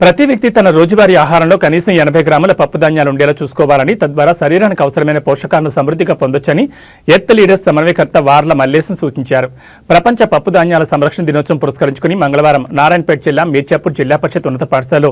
ప్రతి వ్యక్తి తన రోజువారీ ఆహారంలో కనీసం 80 గ్రాముల పప్పు ధాన్యాలు ఉండేలా చూసుకోవాలని, తద్వారా శరీరానికి అవసరమైన పోషకాలను సమృద్ధిగా పొందొచ్చని ఎర్త్ లీడర్స్ సమన్వయకర్త వార్ల మల్లేశం సూచించారు. ప్రపంచ పప్పు ధాన్యాల సంరక్షణ దినోత్సవం పురస్కరించుకుని మంగళవారం నారాయణపేట జిల్లా మీర్చాపూర్ జిల్లా పరిషత్ ఉన్నత పాఠశాలలో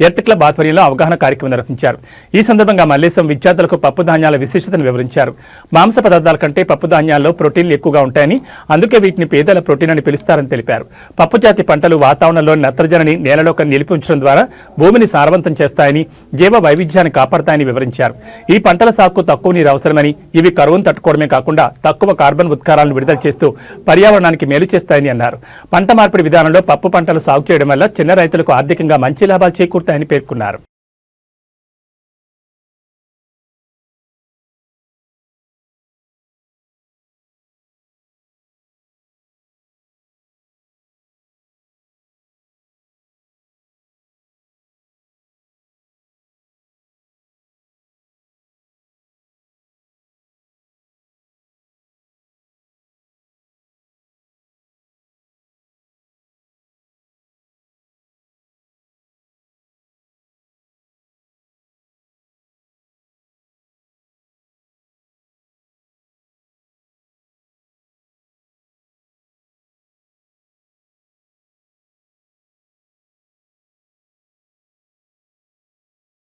ఎర్త్ క్లబ్ ఆధ్వర్యంలో అవగాహన కార్యక్రమం నిర్వహించారు. ఈ సందర్భంగా మల్లేశం విద్యార్థులకు పప్పు ధాన్యాల విశిష్టతను వివరించారు. మాంస పదార్థాల కంటే పప్పు ధాన్యాల్లో ప్రోటీన్లు ఎక్కువగా ఉంటాయని, అందుకే వీటిని పేదల ప్రోటీన్ అని పిలుస్తారని తెలిపారు. పప్పు జాతి పంటలు వాతావరణంలో నత్రజనిని నేలలోకి నిలిపి ఉంచడం ద్వారా భూమిని సారవంతం చేస్తాయని, జీవ వైవిధ్యాన్ని కాపాడతాయని వివరించారు. ఈ పంటల సాగుకు తక్కువ నీరు అవసరమని, ఇవి కరువును తట్టుకోవడమే కాకుండా తక్కువ కార్బన్ ఉద్గారాలను విడుదల చేస్తూ పర్యావరణానికి మేలు చేస్తాయని అన్నారు. పంట మార్పిడి విధానంలో పప్పు పంటలు సాగు చేయడం వల్ల చిన్న రైతులకు ఆర్థికంగా మంచి లాభాలు చేకూరుతాయని పేర్కొన్నారు.